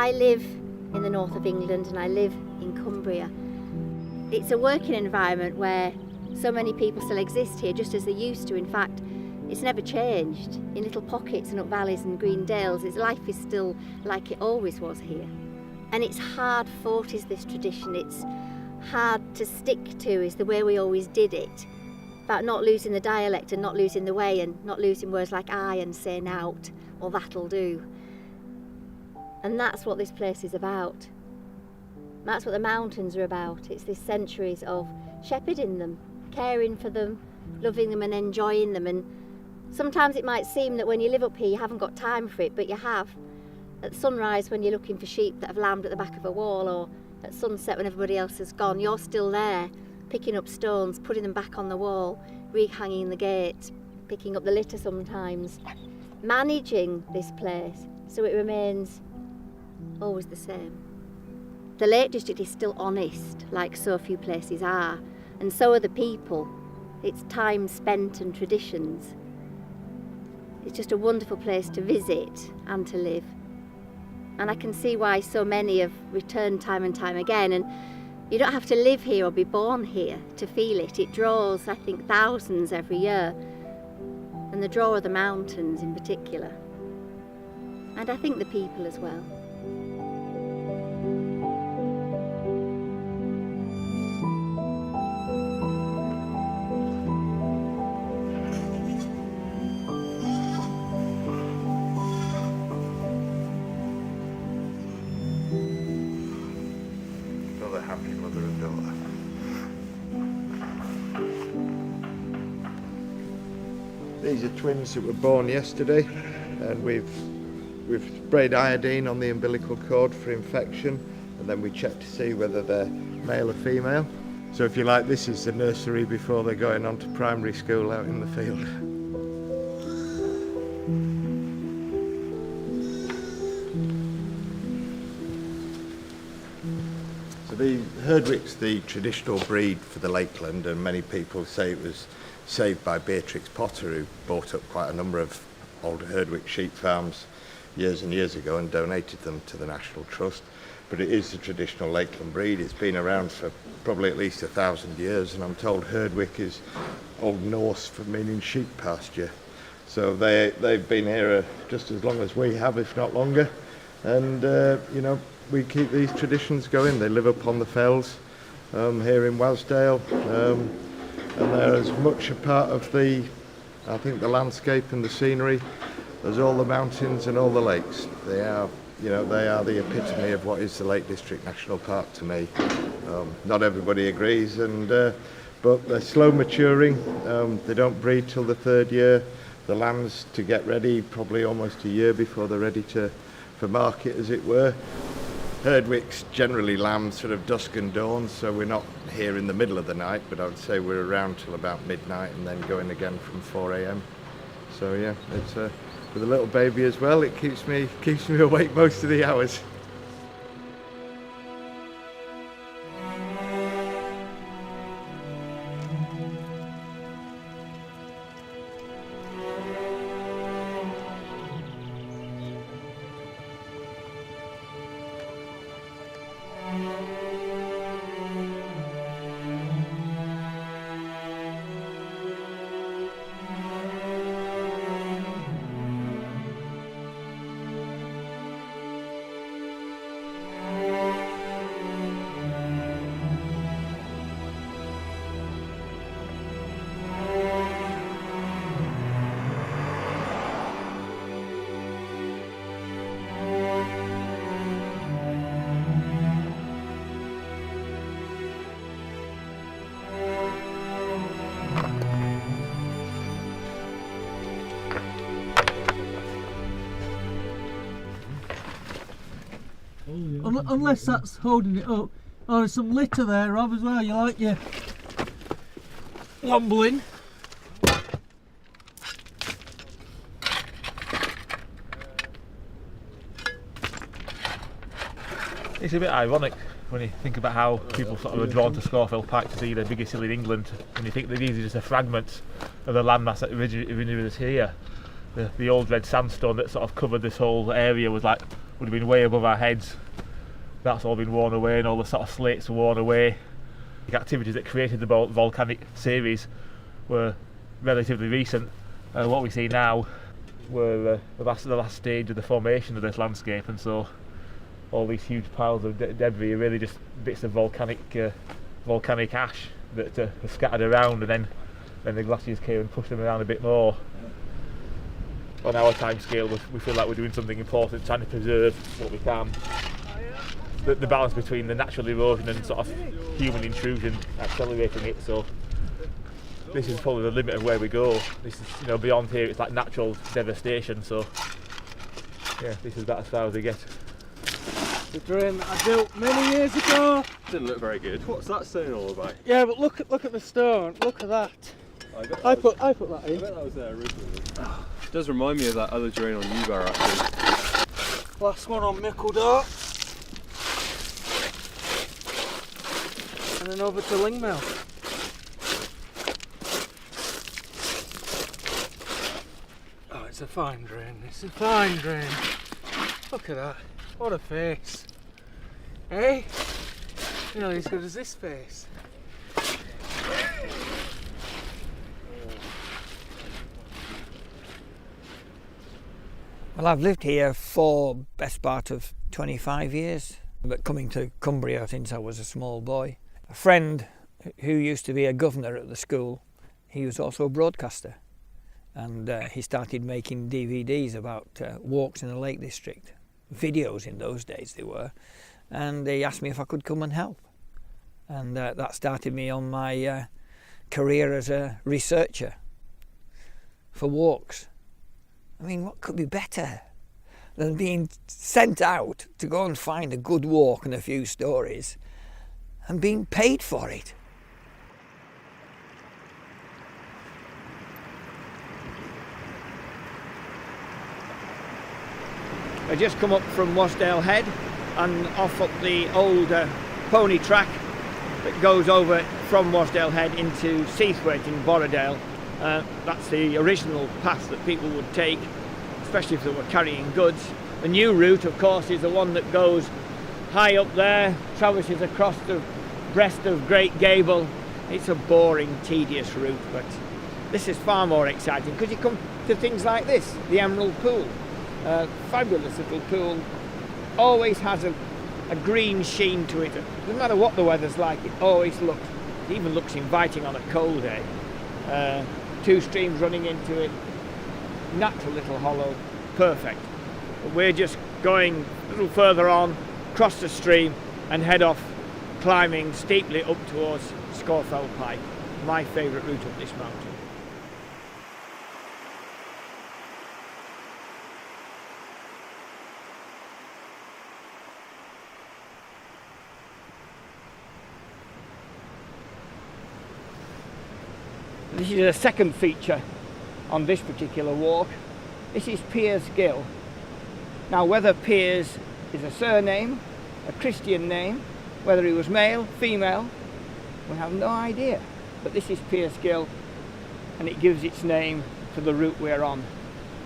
I live in the north of England and I live in Cumbria. It's a working environment where so many people still exist here, just as they used to. In fact, it's never changed. In little pockets and up valleys and green dales, its life is still like it always was here. And it's hard fought is this tradition. It's hard to stick to is the way we always did it. About not losing the dialect and not losing the way and not losing words like I and say nout or that'll do. And that's what this place is about. That's what the mountains are about. It's this centuries of shepherding them, caring for them, loving them and enjoying them. And sometimes it might seem that when you live up here you haven't got time for it, but you have. At sunrise when you're looking for sheep that have lambed at the back of a wall, or at sunset when everybody else has gone, you're still there, picking up stones, putting them back on the wall, rehanging the gate, picking up the litter sometimes, managing this place so it remains always the same. The Lake District is still honest, like so few places are, and so are the people. It's time spent and traditions. It's just a wonderful place to visit and to live. And I can see why so many have returned time and time again. And you don't have to live here or be born here to feel it. It draws, I think, thousands every year. And the draw of the mountains in particular. And I think the people as well. Happy mother and daughter. These are twins that were born yesterday, and we've sprayed iodine on the umbilical cord for infection, and then we check to see whether they're male or female. So if you like, this is the nursery before they're going on to primary school out in the field. The Herdwick's the traditional breed for the Lakeland, and many people say it was saved by Beatrix Potter, who bought up quite a number of old Herdwick sheep farms years and years ago and donated them to the National Trust. But it is the traditional Lakeland breed. It's been around for probably at least 1,000 years, and I'm told Herdwick is Old Norse for meaning sheep pasture. So they've been here just as long as we have, if not longer. And you know, we keep these traditions going. They live up on the fells here in Wasdale, and they're as much a part of the landscape and the scenery as all the mountains and all the lakes. They are, you know, they are the epitome of what is the Lake District National Park to me. Not everybody agrees, but they're slow maturing. They don't breed till the 3rd year. The lambs to get ready probably almost a year before they're ready for market, as it were. Herdwick's generally lamb sort of dusk and dawn, so we're not here in the middle of the night, but I would say we're around till about midnight and then going again from 4 a.m. So yeah, it's with a little baby as well, it keeps me awake most of the hours. Unless that's holding it up. Oh, there's some litter there, Rob, as well. You like your wombling. It's a bit ironic when you think about how people sort of are drawn to Scafell Pike to see the biggest hill in England, and you think that these are just a fragment of the landmass that originally was here. The old red sandstone that sort of covered this whole area was like would have been way above our heads. That's all been worn away, and all the sort of slates were worn away. The activities that created the volcanic series were relatively recent. What we see now were the last stage of the formation of this landscape, and so all these huge piles of debris are really just bits of volcanic ash that are scattered around, and then the glaciers came and pushed them around a bit more. On our time scale, we feel like we're doing something important, trying to preserve what we can. The balance between the natural erosion and sort of human intrusion accelerating it, so this is probably the limit of where we go. This is, you know, beyond here it's like natural devastation, so yeah, this is about as far as we get. The drain that I built many years ago. Didn't look very good. What's that stone all about? Yeah, but look at the stone. Look at that. I put that I in. bet that was there originally. It does remind me of that other drain on Newbar actually. Last one on Mickledore. And then over to Lingmill. Oh, it's a fine drain. It's a fine drain. Look at that. What a face. Eh? Nearly as good as this face. Well, I've lived here for best part of 25 years, but coming to Cumbria since I was a small boy. A friend who used to be a governor at the school, he was also a broadcaster, and he started making DVDs about walks in the Lake District. Videos in those days they were, and he asked me if I could come and help, and that started me on my career as a researcher for walks. I mean, what could be better than being sent out to go and find a good walk and a few stories and being paid for it? I just come up from Wasdale Head and off up the old pony track that goes over from Wasdale Head into Seathwaite in Borrowdale. That's the original path that people would take, especially if they were carrying goods. The new route, of course, is the one that goes high up there, traverses across the breast of Great Gable. It's a boring, tedious route, but this is far more exciting because you come to things like this, the Emerald Pool. Fabulous little pool, always has a green sheen to it. Doesn't matter what the weather's like, it even looks inviting on a cold day. Two streams running into it, natural little hollow, perfect. But we're just going a little further on, cross the stream and head off climbing steeply up towards Scafell Pike, my favourite route up this mountain. This is a second feature on this particular walk. This is Piers Gill. Now, whether Piers is a surname, a Christian name, whether he was male, female, we have no idea. But this is Piers Gill, and it gives its name to the route we're on.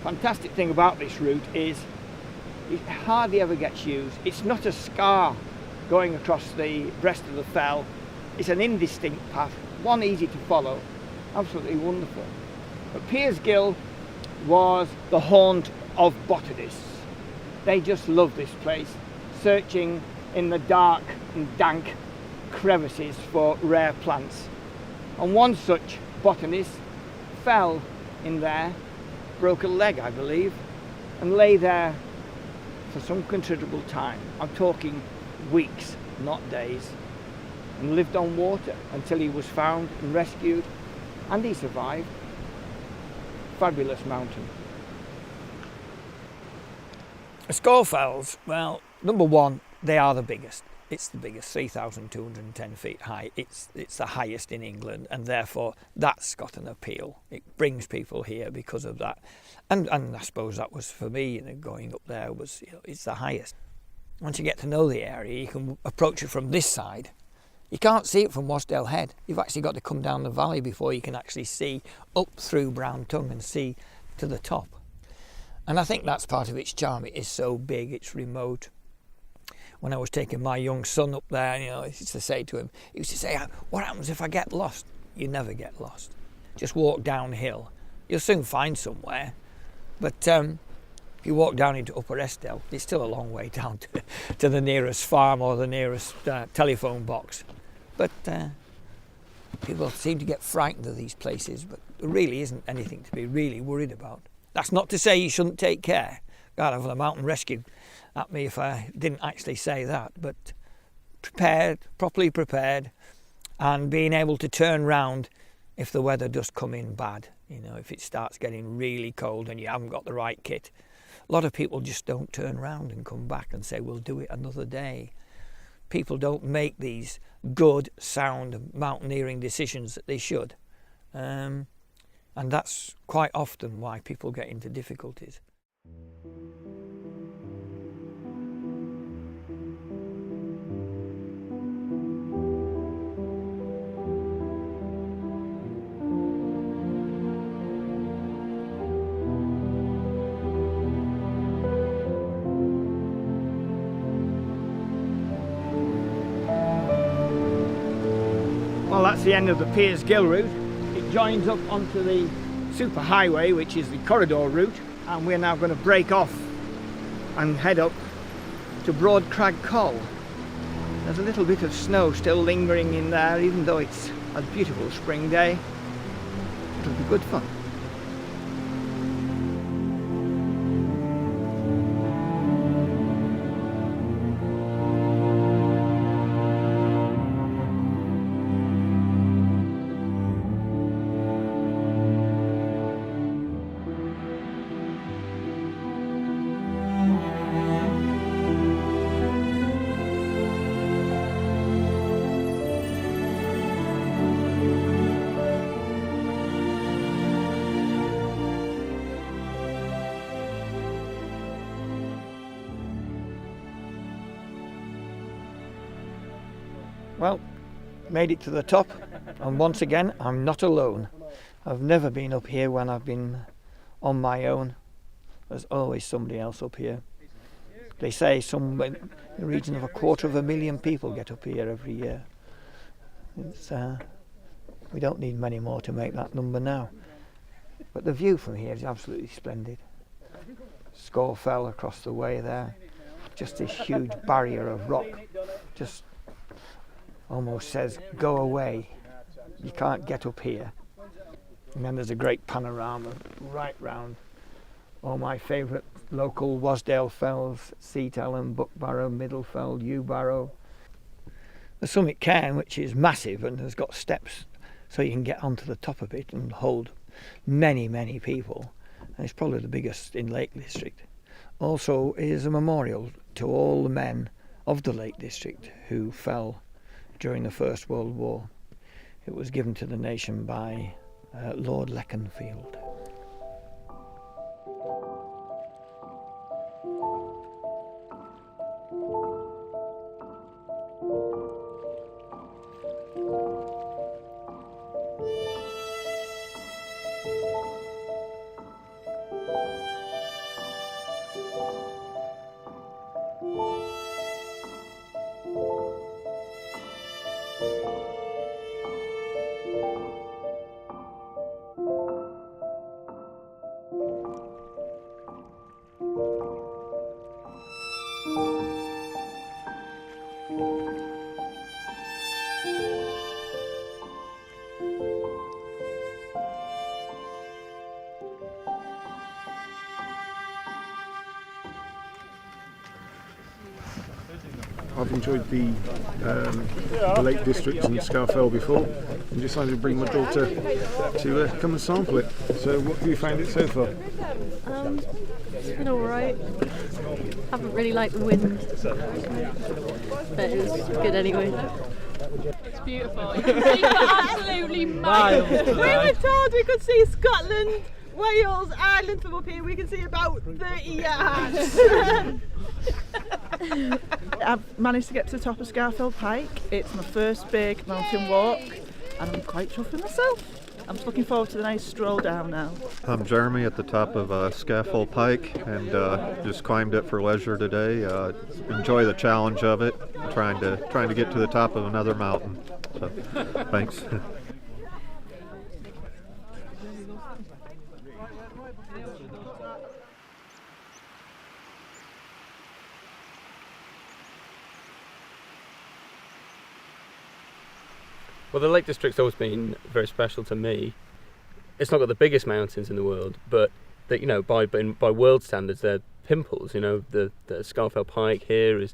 Fantastic thing about this route is it hardly ever gets used. It's not a scar going across the breast of the fell. It's an indistinct path, one easy to follow. Absolutely wonderful. But Piers Gill was the haunt of botanists. They just loved this place, searching in the dark and dank crevices for rare plants. And one such botanist fell in there, broke a leg, I believe, and lay there for some considerable time. I'm talking weeks, not days, and lived on water until he was found and rescued. And he survived. Fabulous mountain. Scafell's, well, number one, they are the biggest. It's the biggest, 3,210 feet high. It's the highest in England, and therefore that's got an appeal. It brings people here because of that. And I suppose that was for me, going up there was, it's the highest. Once you get to know the area, you can approach it from this side. You can't see it from Wasdale Head. You've actually got to come down the valley before you can actually see up through Brown Tongue and see to the top. And I think that's part of its charm. It is so big, it's remote. When I was taking my young son up there, you know, I used to say to him, he used to say, what happens if I get lost? You never get lost. Just walk downhill. You'll soon find somewhere. But if you walk down into Upper Eskdale, it's still a long way down to the nearest farm or the nearest telephone box. But people seem to get frightened of these places, but there really isn't anything to be really worried about. That's not to say you shouldn't take care. God, I've had a mountain rescue at me if I didn't actually say that. But prepared, properly prepared, and being able to turn round if the weather does come in bad. You know, if it starts getting really cold and you haven't got the right kit. A lot of people just don't turn round and come back and say, we'll do it another day. People don't make these good, sound mountaineering decisions that they should. And that's quite often why people get into difficulties. Well, that's the end of the Piers Gill route. It joins up onto the superhighway, which is the corridor route, and we're now going to break off and head up to Broad Crag Col. There's a little bit of snow still lingering in there, even though it's a beautiful spring day. It'll be good fun. Well, made it to the top, and once again I'm not alone. I've never been up here when I've been on my own. There's always somebody else up here. They say some in the region of 250,000 people get up here every year. We don't need many more to make that number now. But the view from here is absolutely splendid. Scafell across the way there, just this huge barrier of rock, just almost says, go away, you can't get up here. And then there's a great panorama right round all my favourite local Wasdale Fells, Seatallen, Buckbarrow, Middlefell, Ewbarrow. The Summit Cairn, which is massive and has got steps so you can get onto the top of it and hold many, many people. And it's probably the biggest in Lake District. Also is a memorial to all the men of the Lake District who fell during the First World War. It was given to the nation by Lord Leconfield. I've enjoyed the Lake District and Scafell before and decided to bring my daughter to come and sample it. So what have you found it so far? It's been alright. Haven't really liked the wind, but it was good anyway. It's beautiful. You can see absolutely miles. We were told we could see Scotland, Wales, Ireland from up here. We can see about 30 yards. I've managed to get to the top of Scafell Pike. It's my first big mountain walk and I'm quite chuffed with myself. I'm just looking forward to the nice stroll down now. I'm Jeremy at the top of Scafell Pike, and just climbed it for leisure today. Enjoy the challenge of it, trying to get to the top of another mountain. So, thanks. Well, the Lake District's always been very special to me. It's not got the biggest mountains in the world, but that, you know, by world standards, they're pimples. You know, the Scafell Pike here is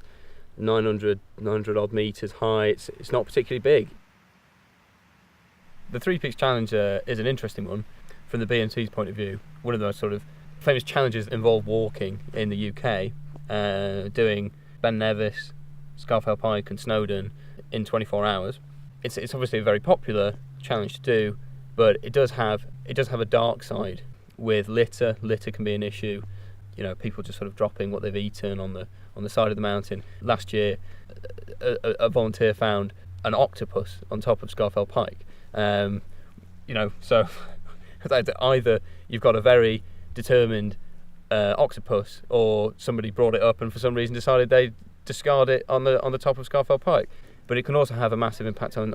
900 odd meters high. It's not particularly big. The Three Peaks Challenge is an interesting one from the BMC's point of view. One of those sort of famous challenges involve walking in the UK, doing Ben Nevis, Scafell Pike, and Snowdon in 24 hours. It's obviously a very popular challenge to do, but it does have a dark side with litter. Litter can be an issue. You know, people just sort of dropping what they've eaten on the side of the mountain. Last year, a volunteer found an octopus on top of Scafell Pike. You know, so either you've got a very determined octopus, or somebody brought it up and for some reason decided they'd discard it on the top of Scafell Pike. But it can also have a massive impact on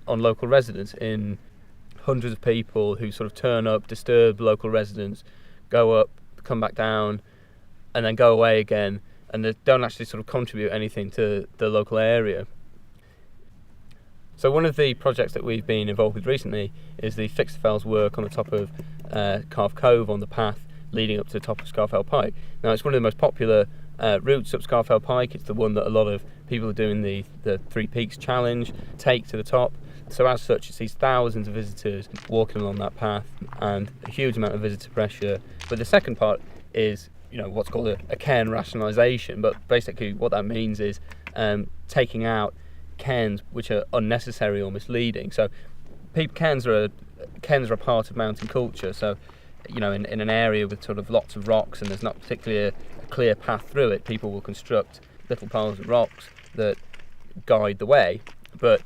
local residents, in hundreds of people who sort of turn up, disturb local residents, go up, come back down, and then go away again, and they don't actually sort of contribute anything to the local area. So one of the projects that we've been involved with recently is the Fix the Fells work on the top of Calf Cove, on the path leading up to the top of Scafell Pike. Now, it's one of the most popular routes up Scafell Pike. It's the one that a lot of people who are doing the Three Peaks Challenge take to the top. So as such, it sees thousands of visitors walking along that path and a huge amount of visitor pressure. But the second part is, you know, what's called a cairn rationalisation. But basically what that means is taking out cairns which are unnecessary or misleading. So cairns are a part of mountain culture. So, you know, in an area with sort of lots of rocks and there's not particularly a clear path through it, people will construct little piles of rocks that guide the way. But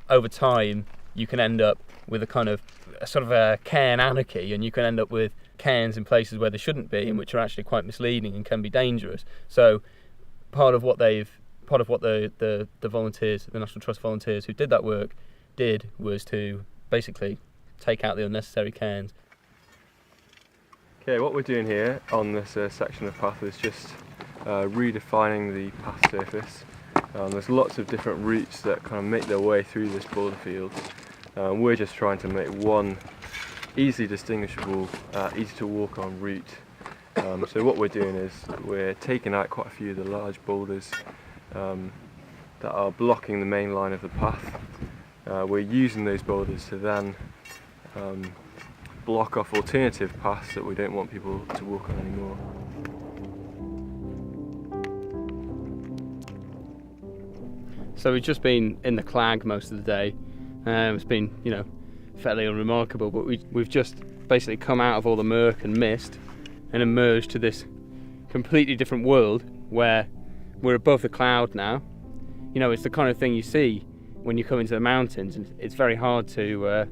over time, you can end up with a sort of a cairn anarchy, and you can end up with cairns in places where they shouldn't be, and which are actually quite misleading and can be dangerous. So part of what the volunteers, the National Trust volunteers who did that work, did was to basically take out the unnecessary cairns. Okay, what we're doing here on this section of path is just redefining the path surface. There's lots of different routes that kind of make their way through this boulder field. We're just trying to make one easily distinguishable, easy to walk on route. So what we're doing is we're taking out quite a few of the large boulders that are blocking the main line of the path. We're using those boulders to then block off alternative paths that we don't want people to walk on anymore. So we've just been in the Clag most of the day. It's been, you know, fairly unremarkable, but we've just basically come out of all the murk and mist and emerged to this completely different world where we're above the cloud now. You know, it's the kind of thing you see when you come into the mountains, and it's very hard to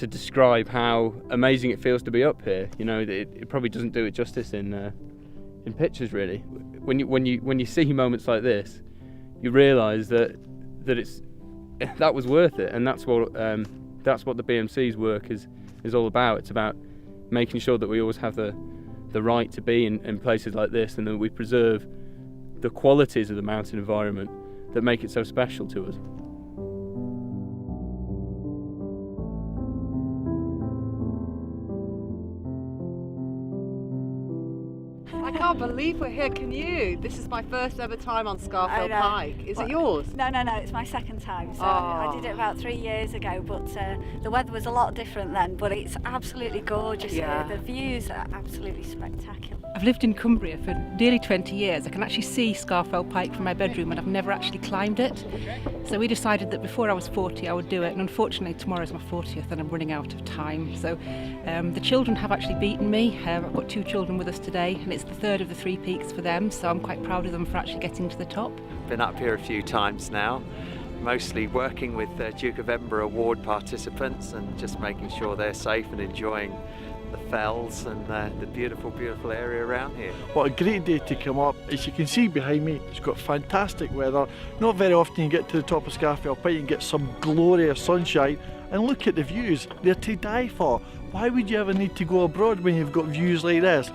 describe how amazing it feels to be up here. You know, it probably doesn't do it justice in pictures really. When you see moments like this, you realise that that was worth it, and that's what the BMC's work is all about. It's about making sure that we always have the right to be in places like this, and that we preserve the qualities of the mountain environment that make it so special to us. I can't believe we're here, can you? This is my first ever time on Scafell Pike. Is it yours? No, it's my second time. So I did it about 3 years ago, but the weather was a lot different then, but it's absolutely gorgeous here. The views are absolutely spectacular. I've lived in Cumbria for nearly 20 years. I can actually see Scafell Pike from my bedroom, and I've never actually climbed it. So we decided that before I was 40 I would do it, and unfortunately tomorrow's my 40th and I'm running out of time. So the children have actually beaten me. I've got 2 children with us today, and it's the third of the 3 peaks for them, so I'm quite proud of them for actually getting to the top. Been up here a few times now, mostly working with the Duke of Edinburgh Award participants and just making sure they're safe and enjoying the fells and the beautiful, beautiful area around here. What a great day to come up. As you can see behind me, it's got fantastic weather. Not very often you get to the top of Scafell Pike and get some glorious sunshine, and look at the views, they're to die for. Why would you ever need to go abroad when you've got views like this?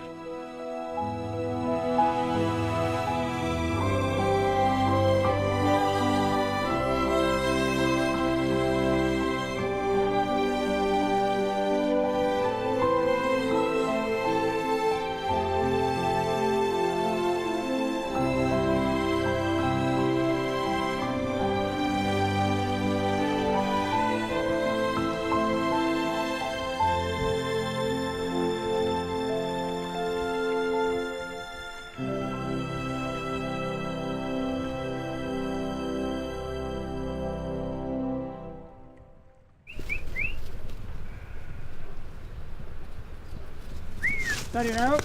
Steady now.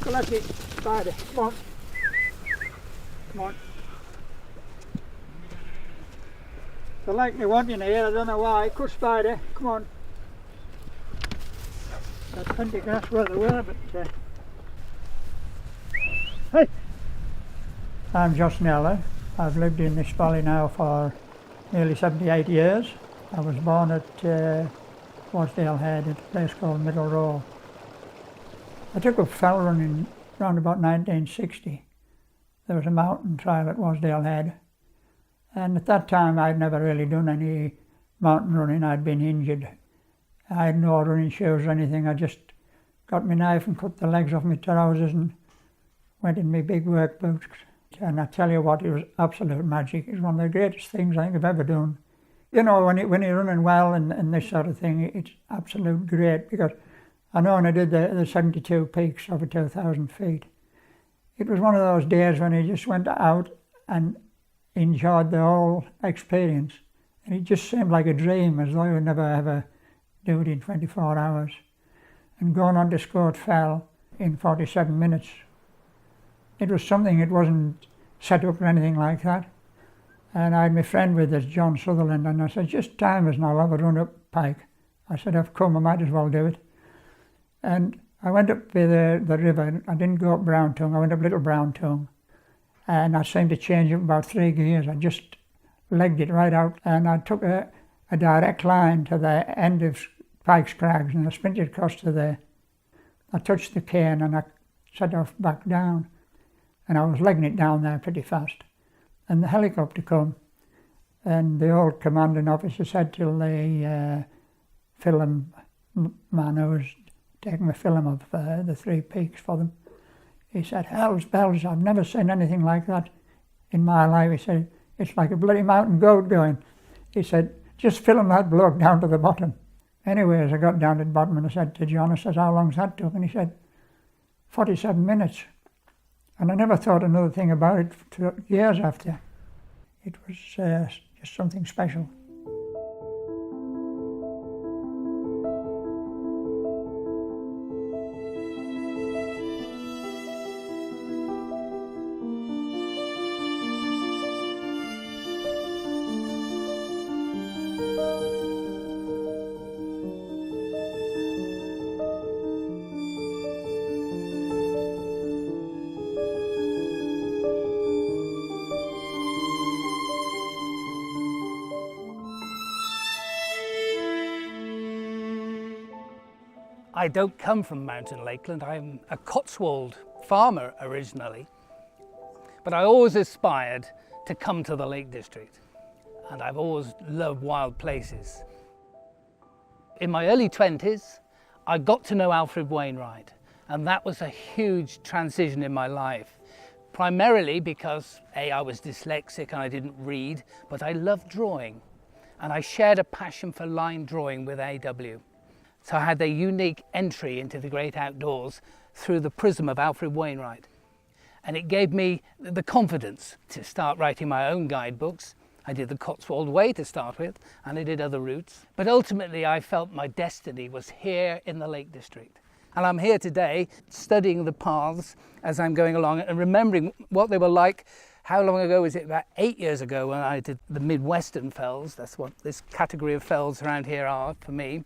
Collect it, spider. Come on. Come on. They like me wanting here, I don't know why. Good spider, come on. There's plenty of grass where they were, but... Hey! I'm Josh Neller. I've lived in this valley now for nearly 78 years. I was born at Wasdale Head at a place called Middle Row. I took up fell running around about 1960. There was a mountain trial at Wasdale Head, and at that time I'd never really done any mountain running. I'd been injured. I had no running shoes or anything. I just got my knife and cut the legs off my trousers and went in my big work boots. And I tell you what, it was absolute magic. It was one of the greatest things I think I've ever done. You know, when you're running well and this sort of thing, it's absolute great, because I know when I did the 72 peaks over 2,000 feet, it was one of those days when you just went out and enjoyed the whole experience. And it just seemed like a dream, as though you would never ever do it in 24 hours. And going on to Scafell Fell in 47 minutes, it was something. It wasn't set up or anything like that. And I had my friend with us, John Sutherland, and I said, just time us and I'll have a run up Pike. I said, I've come, I might as well do it. And I went up by the river. I didn't go up Brown Tongue, I went up Little Brown Tongue. And I seemed to change up about 3 gears. I just legged it right out, and I took a direct line to the end of Pike's Crags, and I sprinted across to there. I touched the cane and I set off back down, and I was legging it down there pretty fast. And the helicopter come, and the old commanding officer said to the film man who was taking the film of the 3 peaks for them, he said, "Hell's bells, I've never seen anything like that in my life." He said, "It's like a bloody mountain goat going." He said, "Just film that bloke down to the bottom." Anyways, I got down to the bottom and I said to John, I said, "How long's that took?" And he said, 47 minutes. And I never thought another thing about it for years after. It was just something special. I don't come from Mountain Lakeland. I'm a Cotswold farmer originally, but I always aspired to come to the Lake District, and I've always loved wild places. In my early 20s, I got to know Alfred Wainwright, and that was a huge transition in my life. Primarily because I was dyslexic and I didn't read, but I loved drawing, and I shared a passion for line drawing with AW. So I had a unique entry into the great outdoors through the prism of Alfred Wainwright. And it gave me the confidence to start writing my own guidebooks. I did the Cotswold Way to start with, and I did other routes. But ultimately I felt my destiny was here in the Lake District. And I'm here today studying the paths as I'm going along and remembering what they were like How long ago was it? About 8 years ago when I did the Midwestern fells. That's what this category of fells around here are for me.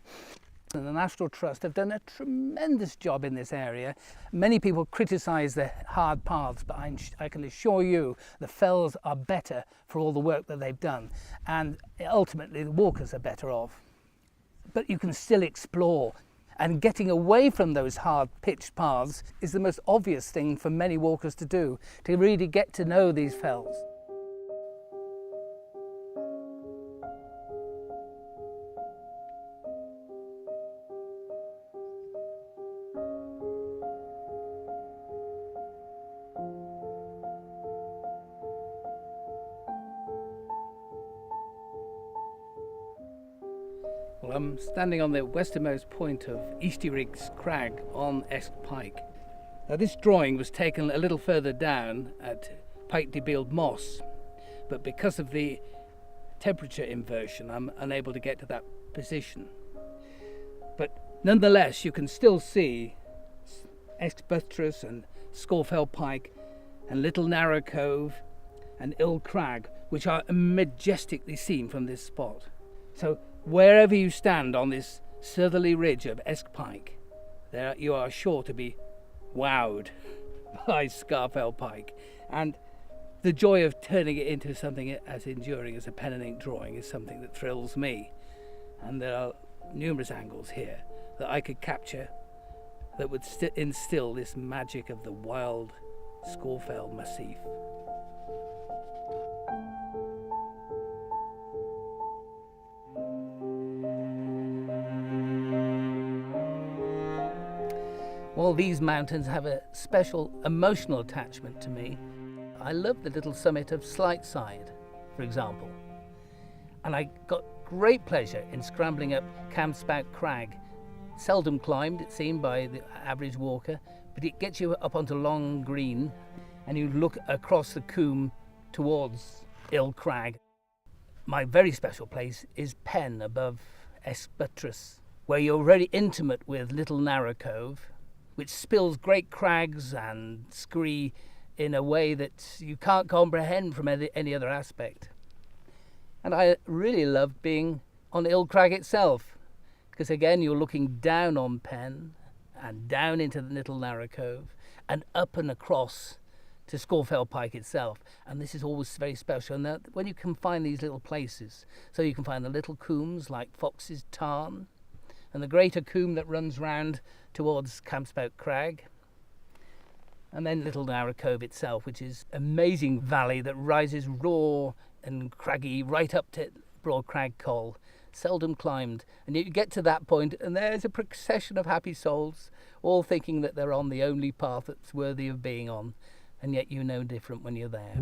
And the National Trust have done a tremendous job in this area. Many people criticise the hard paths, but I can assure you the fells are better for all the work that they've done. And ultimately the walkers are better off. But you can still explore. And getting away from those hard pitched paths is the most obvious thing for many walkers to do, to really get to know these fells. Well, I'm standing on the westernmost point of Easteriggs Crag on Esk Pike. Now, this drawing was taken a little further down at Pike de Beeld Moss, but because of the temperature inversion, I'm unable to get to that position. But nonetheless, you can still see Esk Buttress and Scafell Pike and Little Narrow Cove and Ill Crag, which are majestically seen from this spot. So wherever you stand on this southerly ridge of Esk Pike, there you are sure to be wowed by Scafell Pike. And the joy of turning it into something as enduring as a pen and ink drawing is something that thrills me. And there are numerous angles here that I could capture that would instill this magic of the wild Scafell Massif. Well, these mountains have a special emotional attachment to me. I love the little summit of Slightside, for example. And I got great pleasure in scrambling up Campspout Crag. Seldom climbed, it seemed, by the average walker, but it gets you up onto Long Green and you look across the coombe towards Ill Crag. My very special place is Pen above Esk Buttress, where you're very intimate with Little Narrow Cove, which spills great crags and scree in a way that you can't comprehend from any other aspect. And I really loved being on Ill Crag itself, because again you're looking down on Pen and down into the Little Narrow Cove and up and across to Scafell Pike itself. And this is always very special, and that when you can find these little places, so you can find the little combes like Fox's Tarn and the greater coombe that runs round towards Campspout Crag, and then Little Narrow Cove itself, which is an amazing valley that rises raw and craggy right up to Broad Crag Col, seldom climbed. And you get to that point and there's a procession of happy souls, all thinking that they're on the only path that's worthy of being on, and yet you know different when you're there.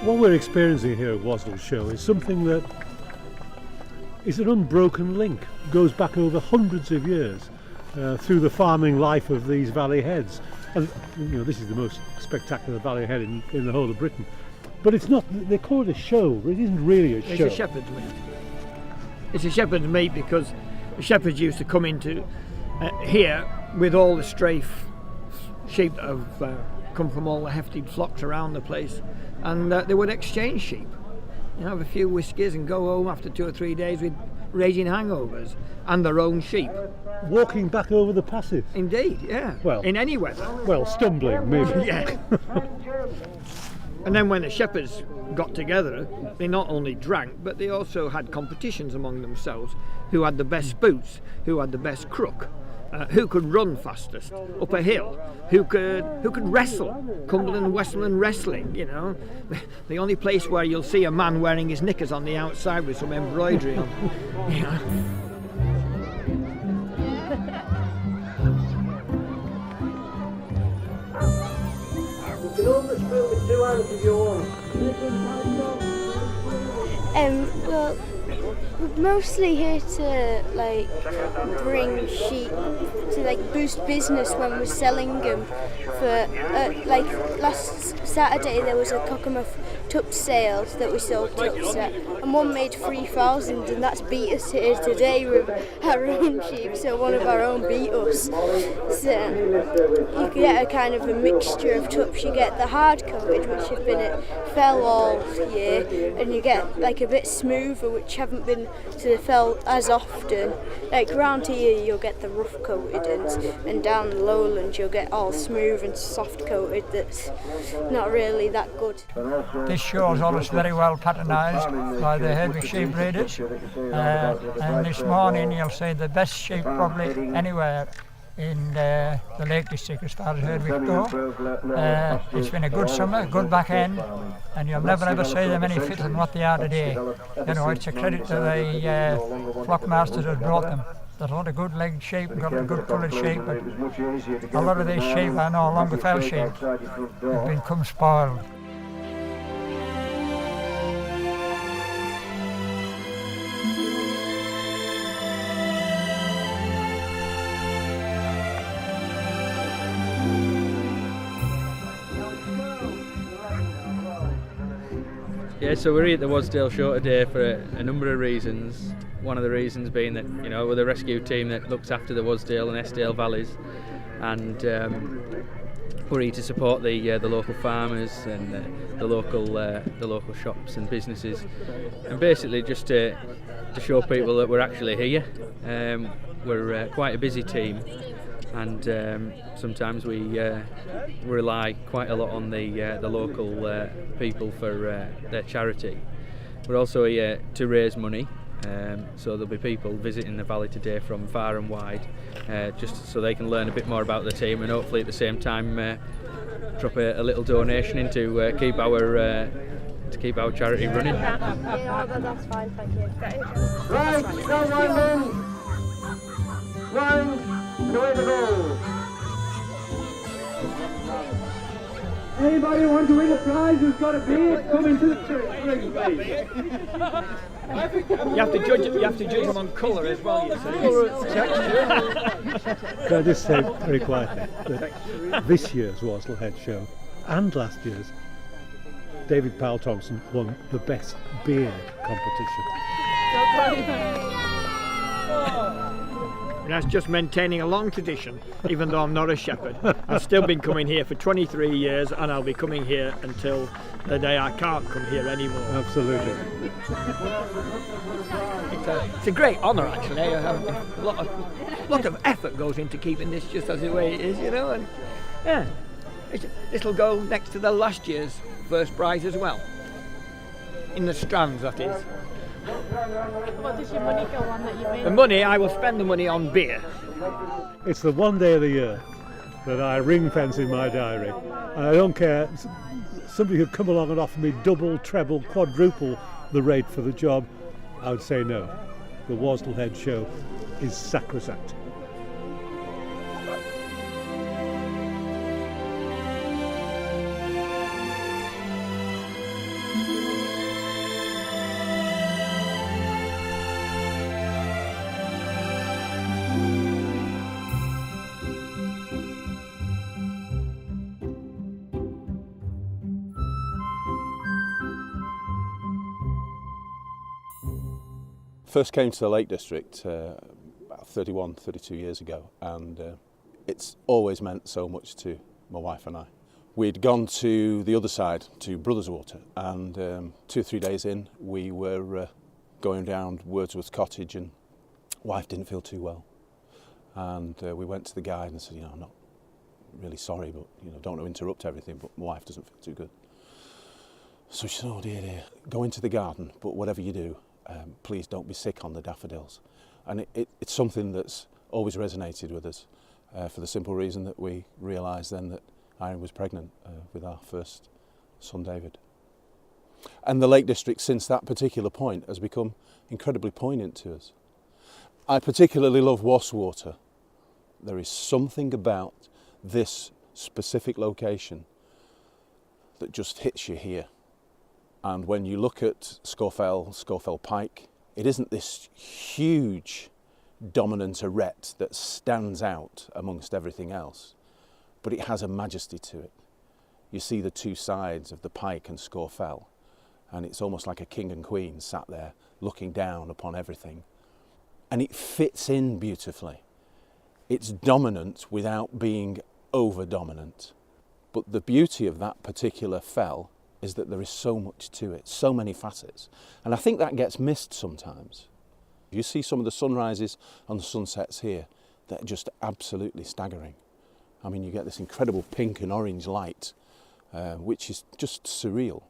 What we're experiencing here at Wasdale Show is something that is an unbroken link, goes back over hundreds of years through the farming life of these valley heads. And you know, this is the most spectacular valley head in the whole of Britain. But it's not, they call it a show, but it isn't really a show. It's a shepherd's meet. It's a shepherd's meet because the shepherds used to come into here with all the stray sheep that have come from all the hefty flocks around the place, and they would exchange sheep, you know, have a few whiskies and go home after 2 or 3 days with raging hangovers and their own sheep. Walking back over the passes? Indeed, yeah. Well, in any weather. Well, stumbling, maybe. Yeah. And then when the shepherds got together, they not only drank, but they also had competitions among themselves, who had the best boots, who had the best crook. who could run fastest up a hill, who could wrestle, Cumberland Westmoreland wrestling, you know. The only place where you'll see a man wearing his knickers on the outside with some embroidery on, you know. You can hold the spoon with 2 hands if you want. Well, we're mostly here to like bring sheep to like boost business when we're selling them. For like last Saturday there was a Cockermouth tup sales that we sold tups at, and one made 3,000, and that's beat us here today with our own sheep. So one of our own beat us. So you get a kind of a mixture of tups. You get the hard coated, which have been at fell all year, and you get like a bit smoother, which haven't been to the fell as often. Like round here you'll get the rough coated and down the lowlands you'll get all smooth and soft coated that's not really that good. This show is always very well patronised by the Herdwick sheep breeders, and this morning you'll see the best sheep probably anywhere in the Lake District as far as Herdwick go. It's been a good summer, good back end, and you'll never ever see them any fitter than what they are today. You know, it's a credit to the flock masters that brought them. There's a lot of good legged sheep, got a good coloured sheep, but a lot of these sheep are no longer fell sheep. They've become spoiled. Yeah, so we're here at the Wadsdale Show today for a number of reasons. One of the reasons being that, you know, we're the rescue team that looks after the Wadsdale and Eskdale valleys, and we're here to support the local farmers and the local shops and businesses, and basically just to show people that we're actually here. We're quite a busy team, and sometimes we rely quite a lot on the local people for their charity. We're also here to raise money, so there'll be people visiting the valley today from far and wide, just so they can learn a bit more about the team, and hopefully at the same time drop a little donation in to keep our charity running. Yeah, that's fine, thank you. Right, go wind, and away to go. Anybody want to win a prize who's got a beard? Come into the ring, please. You have to judge them on colour as well, you see. Can I just say very quietly that this year's Wadsdale Head show and last year's, David Powell Thompson won the best beard competition. And that's just maintaining a long tradition, even though I'm not a shepherd. I've still been coming here for 23 years, and I'll be coming here until the day I can't come here anymore. Absolutely. It's a great honour, actually. A lot of effort goes into keeping this just as the way it is, you know. And yeah, this'll go next to the last year's first prize as well. In the Strands, that is. What does your money go on that you made? The money, I will spend the money on beer. It's the one day of the year that I ring fence in my diary, and I don't care. Somebody could come along and offer me double, treble, quadruple the rate for the job, I would say no. The Wadsdale Head show is sacrosanct. First came to the Lake District about 31, 32 years ago, and it's always meant so much to my wife and I. We'd gone to the other side, to Brotherswater, and 2 or 3 days in we were going down Wordsworth Cottage, and wife didn't feel too well. And we went to the guide and said, you know, I'm not really sorry, but you know, don't want to interrupt everything, but my wife doesn't feel too good. So she said, oh dear, dear, go into the garden, but whatever you do, please don't be sick on the daffodils. And it's something that's always resonated with us for the simple reason that we realised then that Irene was pregnant with our first son David. And the Lake District since that particular point has become incredibly poignant to us. I particularly love Waswater. There is something about this specific location that just hits you here. And when you look at Scafell Pike, it isn't this huge dominant arête that stands out amongst everything else, but it has a majesty to it. You see the two sides of the Pike and Scafell, and it's almost like a king and queen sat there looking down upon everything. And it fits in beautifully. It's dominant without being over-dominant. But the beauty of that particular fell is that there is so much to it, so many facets. And I think that gets missed sometimes. You see some of the sunrises and the sunsets here, they're just absolutely staggering. I mean, you get this incredible pink and orange light, which is just surreal.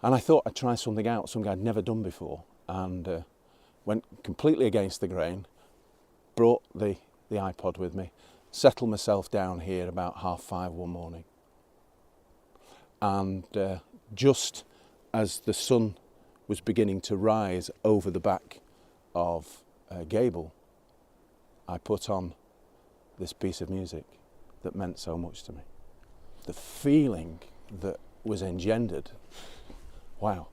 And I thought I'd try something out, something I'd never done before, and went completely against the grain, brought the iPod with me, settled myself down here about 5:30 one morning. And just as the sun was beginning to rise over the back of Gable, I put on this piece of music that meant so much to me. The feeling that was engendered, wow,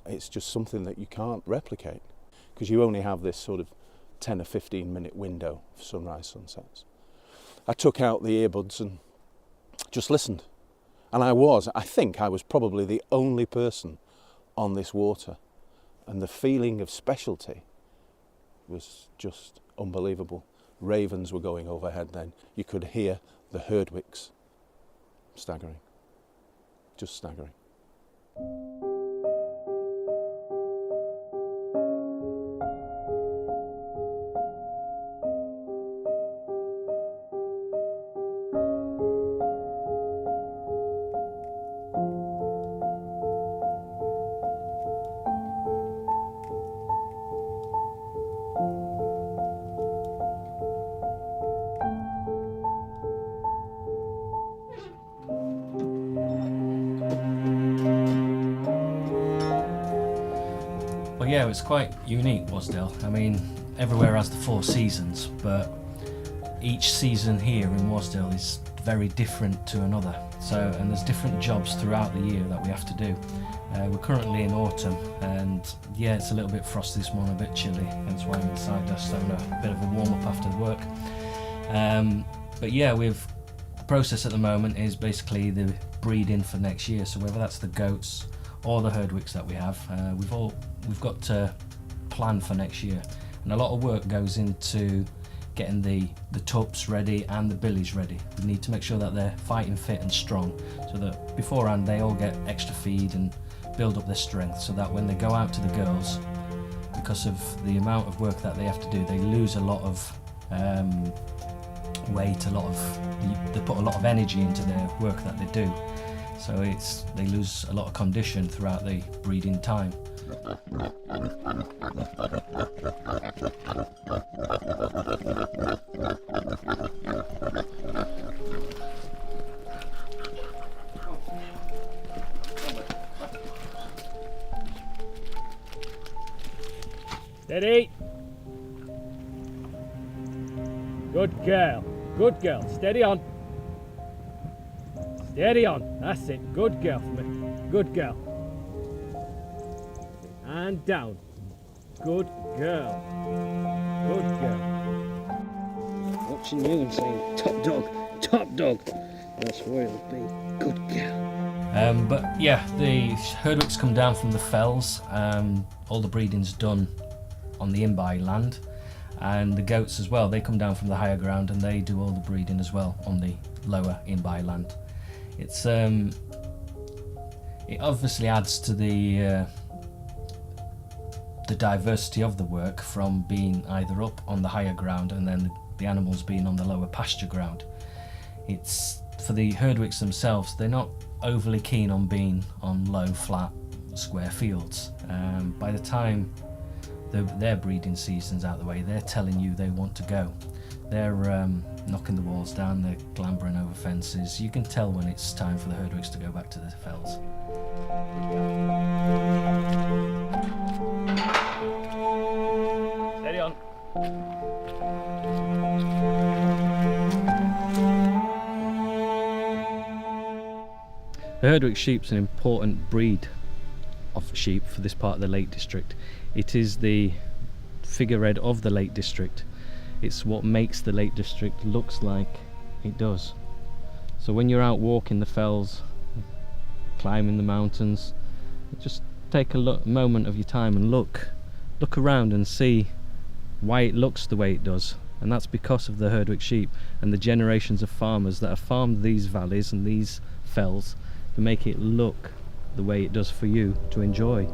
it's just something that you can't replicate because you only have this sort of 10 or 15 minute window of sunrise sunsets. I took out the earbuds and just listened. And I think I was probably the only person on this water. And the feeling of specialty was just unbelievable. Ravens were going overhead then. You could hear the herdwicks. Staggering. Just staggering. Well, yeah, it's quite unique, Wasdale. I mean, everywhere has the 4 seasons, but each season here in Wasdale is very different to another. So, and there's different jobs throughout the year that we have to do. We're currently in autumn, and yeah, it's a little bit frosty this morning, a bit chilly, hence why I'm inside just having a bit of a warm-up after work. But yeah, the process at the moment is basically the breeding for next year. So whether that's the goats or the herdwicks that we have, we've got to plan for next year, and a lot of work goes into getting the tups ready and the billies ready. We need to make sure that they're fighting fit and strong, so that beforehand they all get extra feed and build up their strength, so that when they go out to the girls, because of the amount of work that they have to do, they lose a lot of weight, they put a lot of energy into their work that they do. So they lose a lot of condition throughout the breeding time. Steady. Good girl. Good girl. Steady on. Steady on. That's it. Good girl for me. Good girl. And down. Good girl. Good girl. Watching you and saying, top dog, top dog. That's where it'll be. Good girl. But yeah, the herdwicks come down from the fells. All the breeding's done on the in-by land, and the goats as well. They come down from the higher ground and they do all the breeding as well on the lower in-by land. It's it obviously adds to the diversity of the work from being either up on the higher ground and then the animals being on the lower pasture ground. It's for the herdwicks themselves, they're not overly keen on being on low, flat, square fields. By the time their breeding season's out the way, they're telling you they want to go. They're knocking the walls down, they're clambering over fences. You can tell when it's time for the Herdwicks to go back to the fells. Steady on. The Herdwick sheep's an important breed of sheep for this part of the Lake District. It is the figurehead of the Lake District. It's what makes the Lake District looks like it does. So when you're out walking the fells, climbing the mountains, just take a moment of your time and look around and see why it looks the way it does. And that's because of the Herdwick sheep and the generations of farmers that have farmed these valleys and these fells to make it look the way it does for you to enjoy.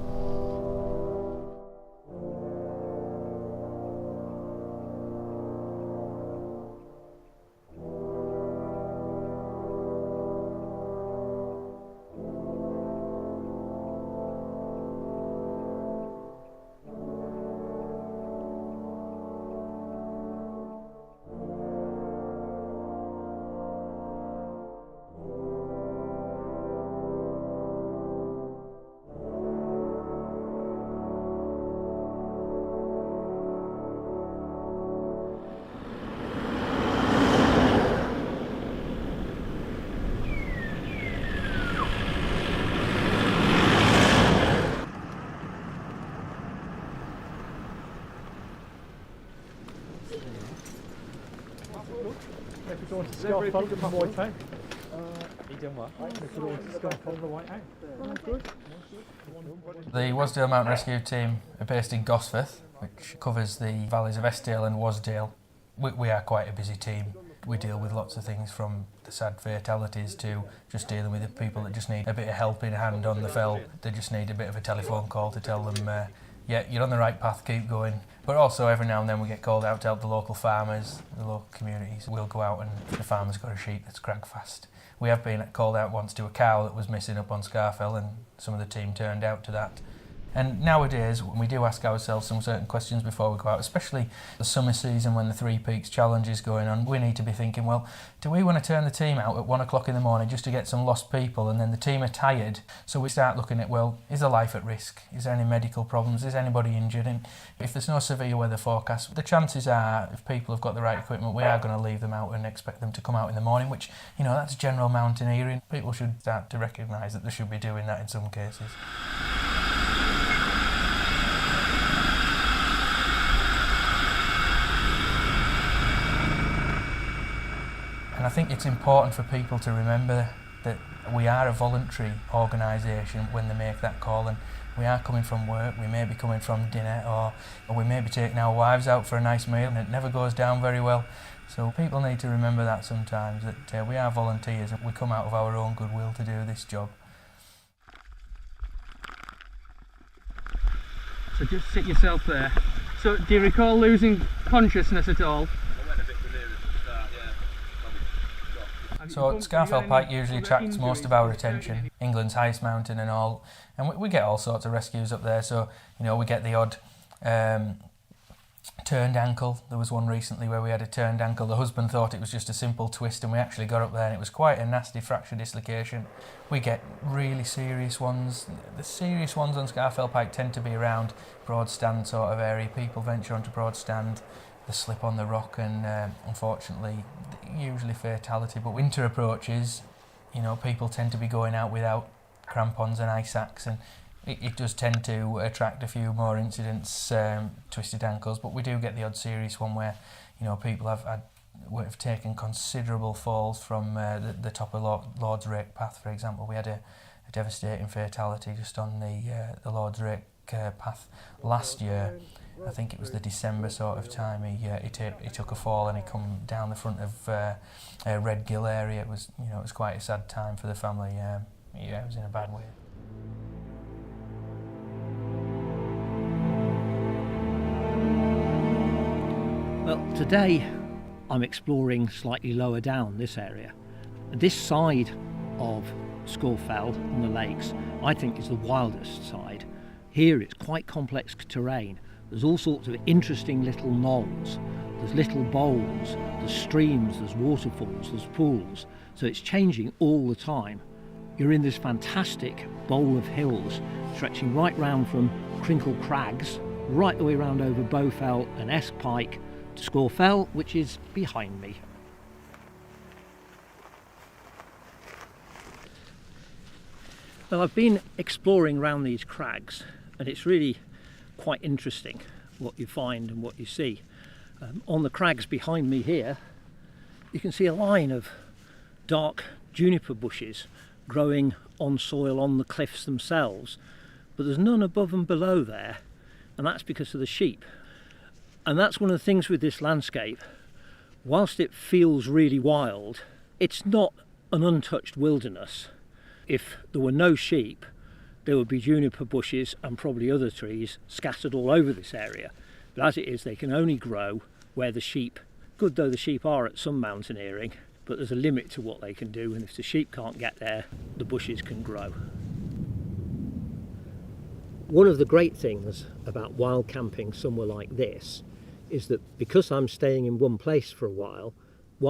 The Wasdale Mountain Rescue Team are based in Gosforth, which covers the valleys of Eskdale and Wasdale. We are quite a busy team. We deal with lots of things, from the sad fatalities to just dealing with the people that just need a bit of helping hand on the fell. They just need a bit of a telephone call to tell them, yeah, you're on the right path, keep going. But also every now and then we get called out to help the local farmers, the local communities. We'll go out and the farmer's got a sheep that's crag fast. We have been called out once to a cow that was missing up on Scafell, and some of the team turned out to that. And nowadays, we do ask ourselves some certain questions before we go out, especially the summer season when the Three Peaks Challenge is going on. We need to be thinking, well, do we want to turn the team out at 1 o'clock in the morning just to get some lost people, and then the team are tired? So we start looking at, well, is their life at risk? Is there any medical problems? Is anybody injured? And if there's no severe weather forecast, the chances are, if people have got the right equipment, we are going to leave them out and expect them to come out in the morning, which, you know, that's general mountaineering. People should start to recognise that they should be doing that in some cases. And I think it's important for people to remember that we are a voluntary organisation when they make that call, and we are coming from work, we may be coming from dinner, or we may be taking our wives out for a nice meal, and it never goes down very well. So people need to remember that sometimes, that we are volunteers and we come out of our own goodwill to do this job. So just sit yourself there. So do you recall losing consciousness at all? So Scafell Pike usually attracts most of our attention, England's highest mountain and all, and we get all sorts of rescues up there. So, you know, we get the odd turned ankle. There was one recently where we had a turned ankle. The husband thought it was just a simple twist, and we actually got up there and it was quite a nasty fracture dislocation. We get really serious ones. The serious ones on Scafell Pike tend to be around Broadstand sort of area. People venture onto Broadstand, they slip on the rock, and unfortunately usually fatality. But winter approaches, you know, people tend to be going out without crampons and ice axe, and it does tend to attract a few more incidents, twisted ankles. But we do get the odd serious one where, you know, people have taken considerable falls from the top of Lord's Rake path, for example. We had a devastating fatality just on the Lord's Rake path last year. I think it was the December sort of time. He took a fall and he come down the front of Red Gill area. It was, you know, it was quite a sad time for the family. Yeah, it was in a bad way. Well, today I'm exploring slightly lower down this area. This side of Scafell and the lakes, I think, is the wildest side. Here it's quite complex terrain There's all sorts of interesting little knolls. There's little bowls, there's streams, there's waterfalls, there's pools. So it's changing all the time. You're in this fantastic bowl of hills stretching right round from Crinkle Crags, right the way round over Bowfell and Esk Pike to Scafell, which is behind me. Well, I've been exploring around these crags, and it's really quite interesting what you find and what you see. On the crags behind me here, you can see a line of dark juniper bushes growing on soil on the cliffs themselves, but there's none above and below there, and that's because of the sheep. And that's one of the things with this landscape. Whilst it feels really wild, it's not an untouched wilderness. If there were no sheep, there would be juniper bushes and probably other trees scattered all over this area. But as it is, they can only grow where the sheep, good though the sheep are at some mountaineering, but there's a limit to what they can do, and if the sheep can't get there, the bushes can grow. One of the great things about wild camping somewhere like this is that because I'm staying in one place for a while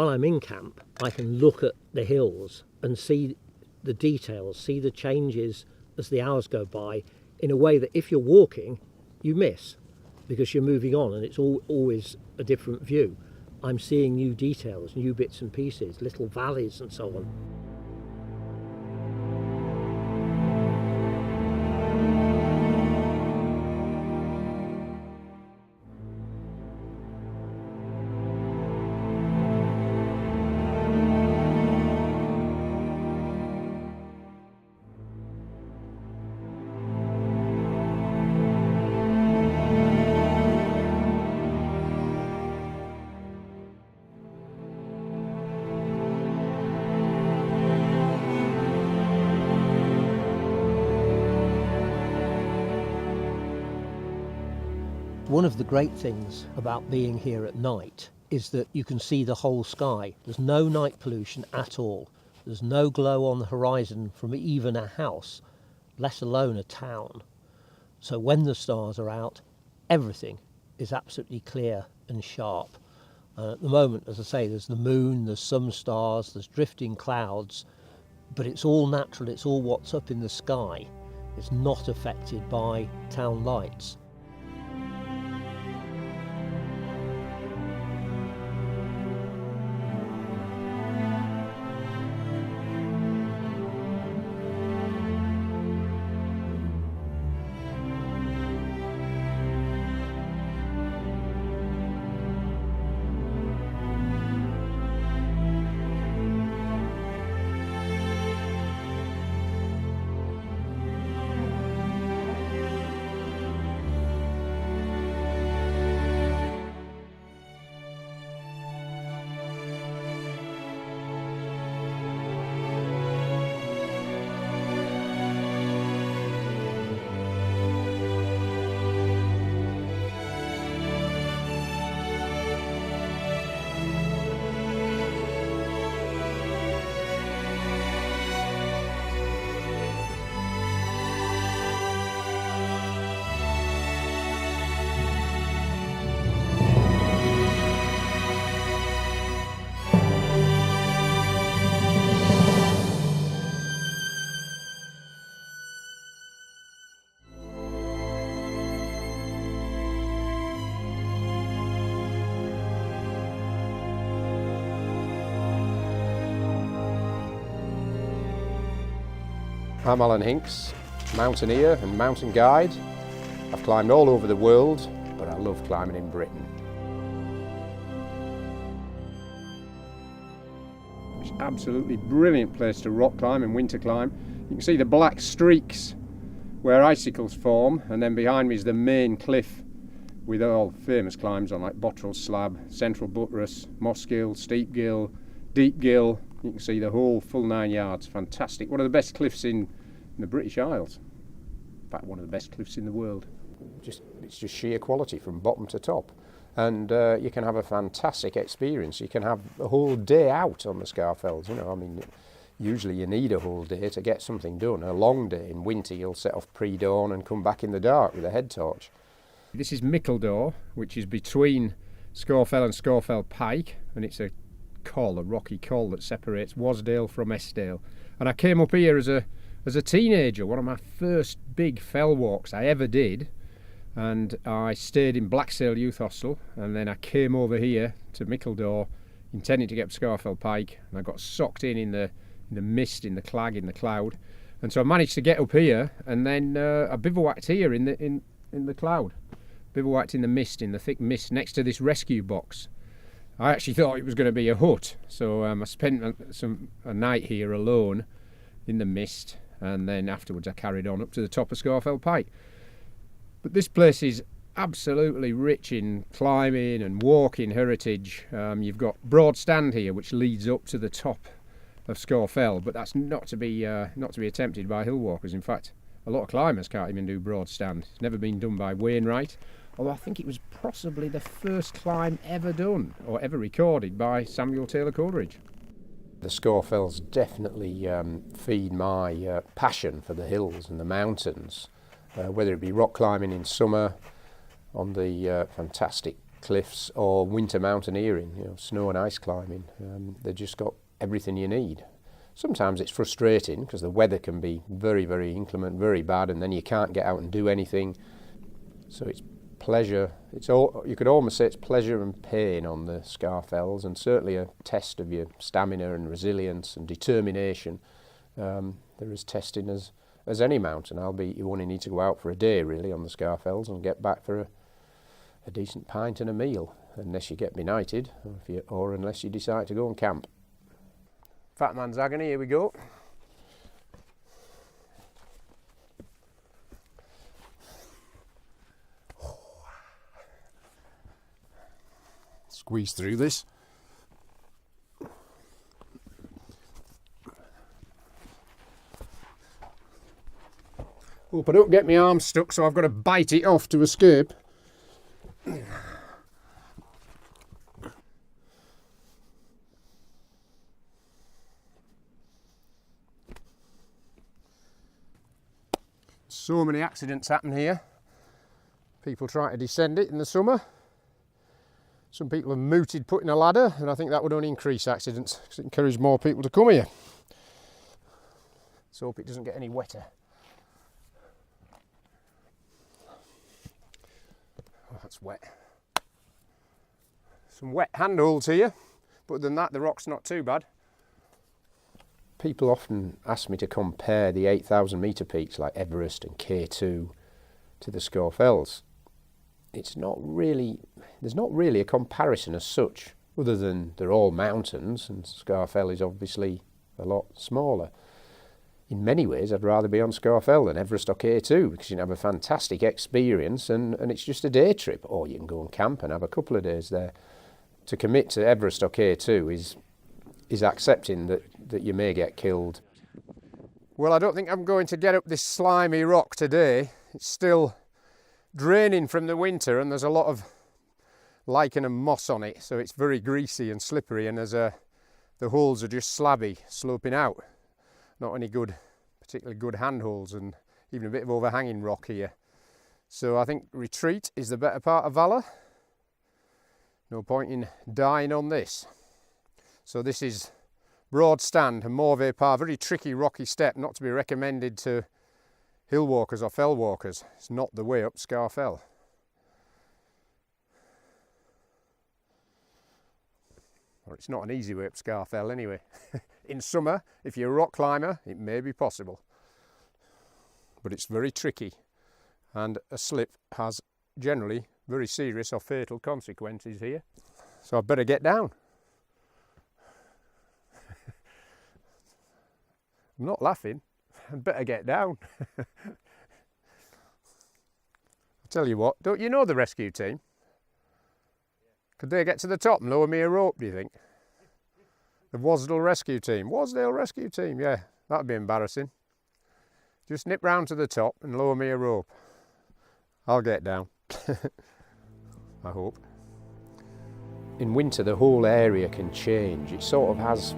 I'm in camp, I can look at the hills and see the details, see the changes as the hours go by, in a way that if you're walking, you miss, because you're moving on and it's always a different view. I'm seeing new details, new bits and pieces, little valleys and so on. One of the great things about being here at night is that you can see the whole sky. There's no night pollution at all. There's no glow on the horizon from even a house, let alone a town. So when the stars are out, everything is absolutely clear and sharp. At the moment, as I say, there's the moon, there's some stars, there's drifting clouds, but it's all natural, it's all what's up in the sky. It's not affected by town lights. I'm Alan Hinks, mountaineer and mountain guide. I've climbed all over the world, but I love climbing in Britain. It's an absolutely brilliant place to rock climb and winter climb. You can see the black streaks where icicles form, and then behind me is the main cliff with all famous climbs on, like Bottrell Slab, Central Buttress, Moss Gill, Steep Gill, Deep Gill. You can see the whole full 9 yards. Fantastic. One of the best cliffs in the British Isles. In fact, one of the best cliffs in the world. It's just sheer quality from bottom to top. And you can have a fantastic experience. You can have a whole day out on the Scarfells. You know, I mean, usually you need a whole day to get something done. A long day in winter, you'll set off pre-dawn and come back in the dark with a head torch. This is Mickledore, which is between Scafell and Scafell Pike, and it's a rocky col that separates Wasdale from Eskdale. And I came up here as a teenager, one of my first big fell walks I ever did, and I stayed in Blacksail Youth Hostel, and then I came over here to Mickledore intending to get up Scafell Pike, and I got socked in the mist, in the clag, in the cloud, and so I managed to get up here, and then I bivouacked here in the cloud, bivouacked in the mist, in the thick mist next to this rescue box. I actually thought it was going to be a hut, so I spent a night here alone in the mist, and then afterwards I carried on up to the top of Scafell Pike. But this place is absolutely rich in climbing and walking heritage. You've got Broad Stand here, which leads up to the top of Scafell, but that's not to be attempted by hill walkers. In fact, a lot of climbers can't even do Broad Stand. It's never been done by Wainwright, although I think it was possibly the first climb ever done or ever recorded by Samuel Taylor Coleridge. The Scafells definitely feed my passion for the hills and the mountains, whether it be rock climbing in summer on the fantastic cliffs or winter mountaineering, snow and ice climbing. They've just got everything you need. Sometimes it's frustrating because the weather can be very, very inclement, very bad, and then you can't get out and do anything. So it's pleasure. You could almost say it's pleasure and pain on the Scafells, and certainly a test of your stamina and resilience and determination. They're as testing as any mountain, albeit you only need to go out for a day really on the Scafells and get back for a decent pint and a meal, unless you get benighted or unless you decide to go and camp. Fat Man's Agony, here we go. Squeeze through this. Hope I don't get my arm stuck, so I've got to bite it off to escape. So many accidents happen here. People try to descend it in the summer. Some people have mooted putting a ladder, and I think that would only increase accidents because it encourages more people to come here. Let's hope it doesn't get any wetter. Oh, that's wet. Some wet handholds here, but other than that the rock's not too bad. People often ask me to compare the 8,000 metre peaks like Everest and K2 to the Scafells. There's not really a comparison as such, other than they're all mountains and Scafell is obviously a lot smaller. In many ways I'd rather be on Scafell than Everest or K2 because you can have a fantastic experience and it's just a day trip, or you can go and camp and have a couple of days there. To commit to Everest or K2 is accepting that you may get killed. Well, I don't think I'm going to get up this slimy rock today. It's still draining from the winter and there's a lot of lichen and moss on it, so it's very greasy and slippery, and the holes are just slabby, sloping out. Not any particularly good handholds, and even a bit of overhanging rock here. So I think retreat is the better part of valour. No point in dying on this. So this is Broad Stand and Morvay Par, very tricky rocky step, not to be recommended to hill walkers or fell walkers. It's not the way up Scafell. Or it's not an easy way up Scafell anyway. In summer, if you're a rock climber, it may be possible. But it's very tricky, and a slip has generally very serious or fatal consequences here. So I'd better get down. I'm not laughing. I'd better get down. I'll tell you what, don't you know the rescue team? Could they get to the top and lower me a rope, do you think? The Wasdale rescue team. Wasdale rescue team, yeah, that'd be embarrassing. Just nip round to the top and lower me a rope. I'll get down. I hope. In winter the whole area can change. It sort of has,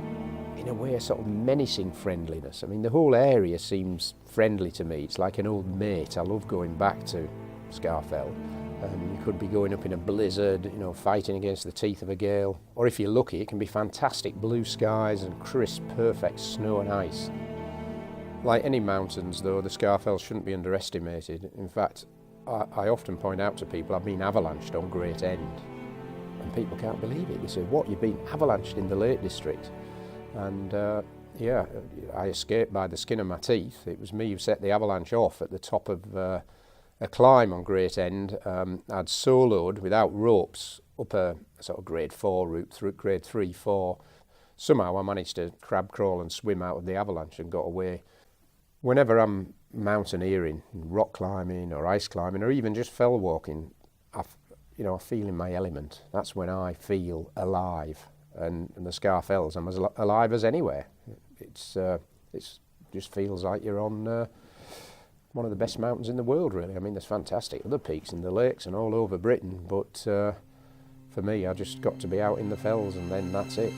in a way, a sort of menacing friendliness. I mean, the whole area seems friendly to me. It's like an old mate. I love going back to Scafell. You could be going up in a blizzard, you know, fighting against the teeth of a gale. Or if you're lucky, it can be fantastic blue skies and crisp, perfect snow and ice. Like any mountains, though, the Scafell shouldn't be underestimated. In fact, I often point out to people I've been avalanched on Great End. And people can't believe it. They say, what, you've been avalanched in the Lake District? And yeah, I escaped by the skin of my teeth. It was me who set the avalanche off at the top of a climb on Great End. I'd soloed without ropes up a sort of grade 4 route through grade 3, 4. Somehow I managed to crab crawl and swim out of the avalanche and got away. Whenever I'm mountaineering, rock climbing or ice climbing or even just fell walking, I feel in my element. That's when I feel alive. And the Scafells, I'm as alive as anywhere. It's just feels like you're on one of the best mountains in the world, really. I mean, there's fantastic other peaks in the lakes and all over Britain, but for me, I just got to be out in the fells, and then that's it.